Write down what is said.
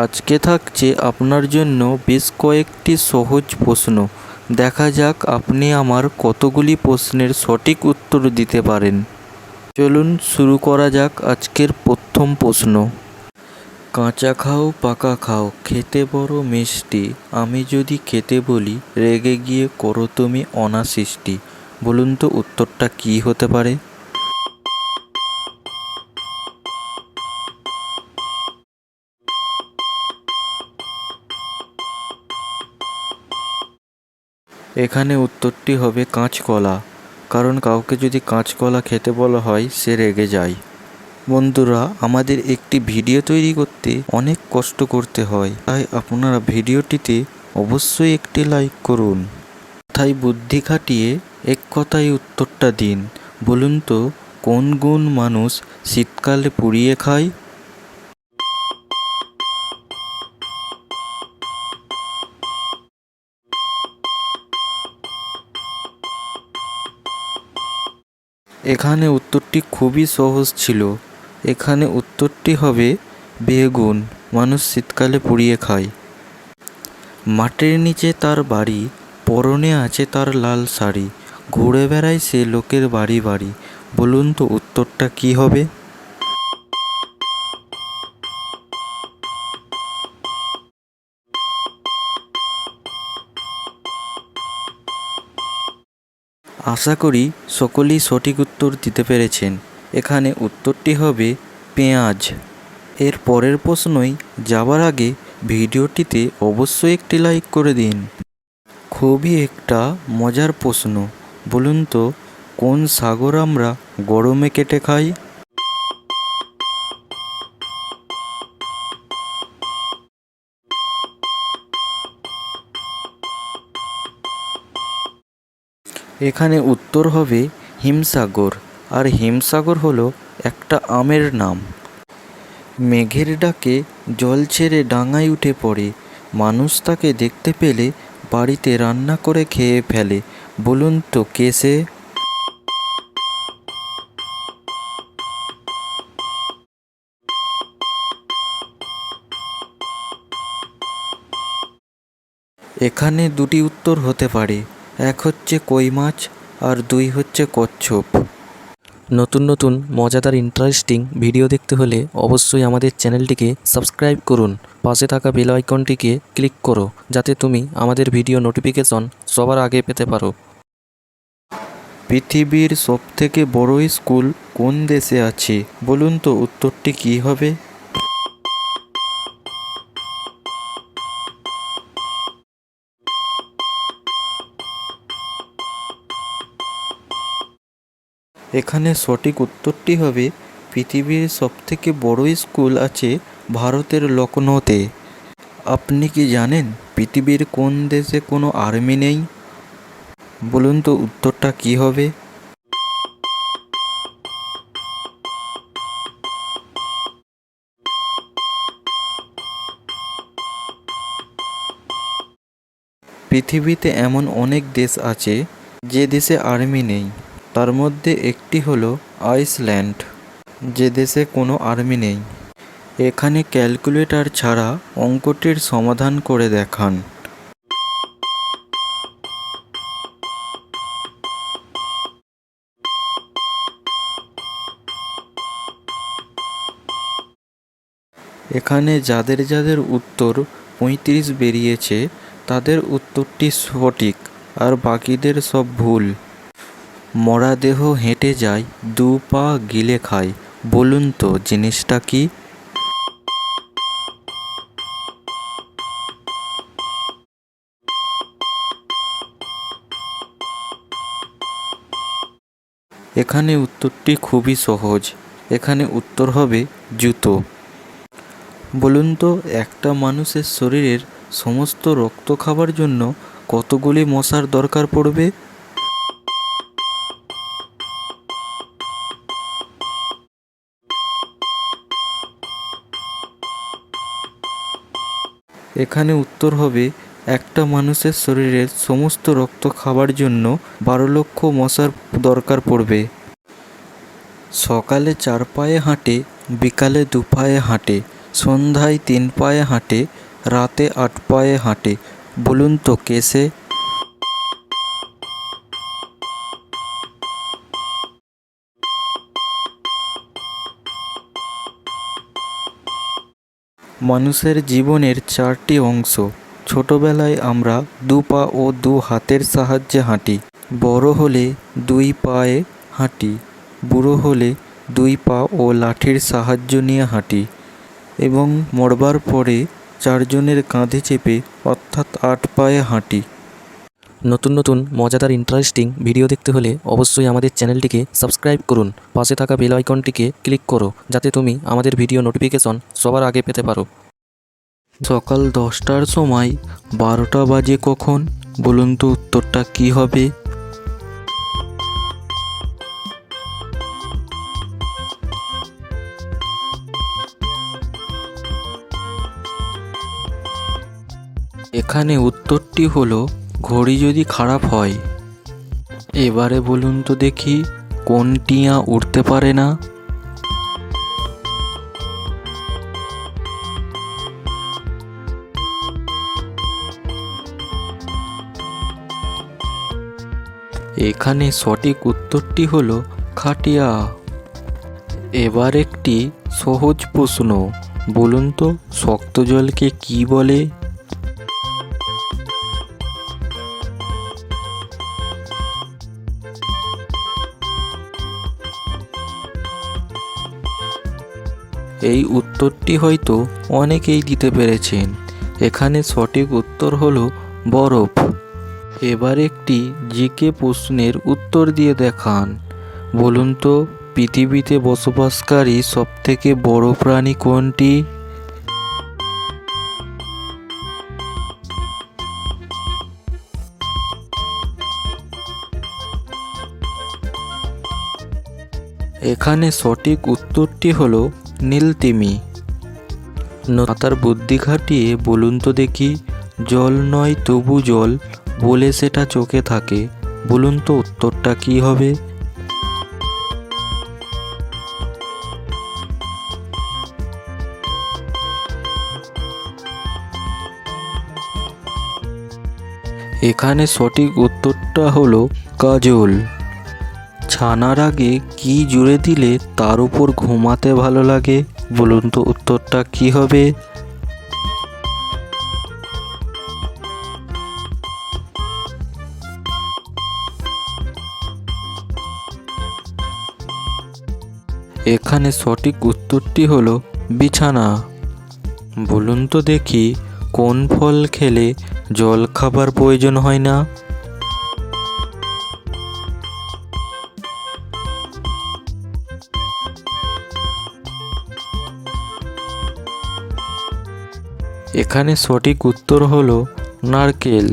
আজকে থাকছে আপনার জন্য বেশ কয়েকটি সহজ প্রশ্ন। দেখা যাক আপনি আমার কতগুলি প্রশ্নের সঠিক উত্তর দিতে পারেন। চলুন শুরু করা যাক আজকের প্রথম প্রশ্ন। কাঁচা খাও পাকা খাও খেতে বড় মিষ্টি, আমি যদি খেতে বলি রেগে গিয়ে করো তুমি অনাসৃষ্টি। বলুন তো উত্তরটা কী হতে পারে? এখানে উত্তরটি হবে কাঁচকলা, কারণ কাউকে যদি কাঁচকলা খেতে বলা হয় সে রেগে যায়। বন্ধুরা, আমাদের একটি ভিডিও তৈরি করতে অনেক কষ্ট করতে হয়, তাই আপনারা ভিডিওটিতে অবশ্যই একটি লাইক করুন। মাথায় বুদ্ধি খাটিয়ে এক কথায় উত্তরটা দিন। বলুন তো কোন গুণ মানুষ শীতকালে পুড়িয়ে খায়? এখানে উত্তরটি খুবই সহজ ছিল। এখানে উত্তরটি হবে বেগুন মানুষ শীতকালে পুড়িয়ে খায়। মাটির নিচে তার বাড়ি, পরনে আছে তার লাল শাড়ি, ঘুরে বেড়ায় সে লোকের বাড়ি বাড়ি। বলুন তো উত্তরটা কি হবে? আশা করি সকলেই সঠিক উত্তর দিতে পেরেছেন। এখানে উত্তরটি হবে পেঁয়াজ। এর পরের প্রশ্নই যাবার আগে ভিডিওটিতে অবশ্যই একটি লাইক করে দিন। খুবই একটা মজার প্রশ্ন। বলুন তো কোন সাগর আমরা গরমে কেটে খাই? এখানে উত্তর হবে হিমসাগর। আর হিমসাগর হলো একটা আমের নাম। মেঘের ডাকে জল ছেড়ে ডাঙায় উঠে পড়ে, মানুষ তাকে দেখতে পেলে বাড়িতে রান্না করে খেয়ে ফেলে। বলুন তো কে সে? এখানে দুটি উত্তর হতে পারে, এক হচ্ছে কই মাছ আর দুই হচ্ছে কচ্ছপ। নতুন নতুন মজাদার ইন্টারেস্টিং ভিডিও দেখতে হলে অবশ্যই আমাদের চ্যানেলটিকে সাবস্ক্রাইব করুন। পাশে থাকা বেল আইকনটিকে ক্লিক করো, যাতে তুমি আমাদের ভিডিও নোটিফিকেশন সবার আগে পেতে পারো। পৃথিবীর সবথেকে বড় স্কুল কোন দেশে আছে? বলুন তো উত্তরটি কী হবে? এখানে সঠিক উত্তরটি হবে পৃথিবীর সবথেকে বড় স্কুল আছে ভারতের লখনউতে। আপনি কি জানেন পৃথিবীর কোন দেশে কোনো আর্মি নেই? বলুন তো উত্তরটা কী হবে? পৃথিবীতে এমন অনেক দেশ আছে যে দেশে আর্মি নেই। তার মধ্যে একটি হলো আইসল্যান্ড, যে দেশে কোনো আর্মি নেই। এখানে ক্যালকুলেটর ছাড়া অঙ্কটির সমাধান করে দেখান। এখানে যাদের যাদের উত্তর 35 বেরিয়েছে তাদের উত্তরটি সঠিক, আর বাকিদের সব ভুল। মরা দেহ হেঁটে যায়, দু পা গিলে খায়। বলুন তো জিনিসটা কি? এখানে উত্তরটি খুবই সহজ। এখানে উত্তর হবে জুতো। বলুন তো একটা মানুষের শরীরের সমস্ত রক্ত খাবার জন্য কতগুলি মশার দরকার পড়বে? এখানে উত্তর হবে একটা মানুষের শরীরের সমস্ত রক্ত খাবার জন্য 12 লক্ষ মশার দরকার পড়বে। সকালে 4 পায়ে হাঁটে, বিকালে 2 পায়ে হাঁটে, সন্ধ্যায় 3 পায়ে হাঁটে, রাতে 8 পায়ে হাঁটে, বলুন তো কে সে? মানুষের জীবনের 4টি অংশ। ছোটবেলায় আমরা 2 পা ও 2 হাতের সাহায্যে হাঁটি। বড় হলে 2 পায়ে হাঁটি। বুড়ো হলে 2 পা ও লাঠির সাহায্য নিয়ে হাঁটি এবং মরবার পরে 4 জনের কাঁধে চেপে অর্থাৎ 8 পায়ে হাঁটি। নতুন নতুন মজাদার ইন্টারেস্টিং ভিডিও দেখতে হলে অবশ্যই আমাদের চ্যানেলটিকে সাবস্ক্রাইব করুন। পাশে থাকা বেল আইকনটিকে ক্লিক করো যাতে তুমি আমাদের ভিডিও নোটিফিকেশন সবার আগে পেতে পারো। সকাল 10টার সময় 12টা বাজে কখন? বলুন তো উত্তরটা কী হবে? এখানে উত্তরটি হলো ঘড়ি যদি খারাপ হয়। এবারে বলুন তো দেখি কোন টিয়া উড়তে পারে না? এখানে সঠিক উত্তরটি হলো খাটিয়া। এবার একটি সহজ প্রশ্ন, বলুন তো শক্ত জলকে কি বলে? এই উত্তরটি হয়তো অনেকেই দিতে পেরেছেন। এখানে সঠিক উত্তর হলো বরফ। এবার একটি জিকে প্রশ্নের উত্তর দিয়ে দেখান। বলুন তো পৃথিবীতে বসবাসকারী সবথেকে বড় প্রাণী কোনটি? এখানে সঠিক উত্তরটি হলো নীলতিমি। তার বুদ্ধি খাটিয়ে বলুন তো দেখি জল নয় তবু জল বলে সেটা চোখে থাকে, বলুন তো উত্তরটা কি হবে? এখানে সঠিক উত্তরটা হলো কাজল। ছানার আগে কি জুড়ে দিলে তার উপর ঘুমাতে ভালো লাগে? বলুন তো উত্তরটা কি হবে? এখানে সঠিক উত্তরটি হলো বিছানা। বলুন তো দেখি কোন ফল খেলে জল খাবার প্রয়োজন হয় না? এখানে সঠিক উত্তর হলো নারকেল।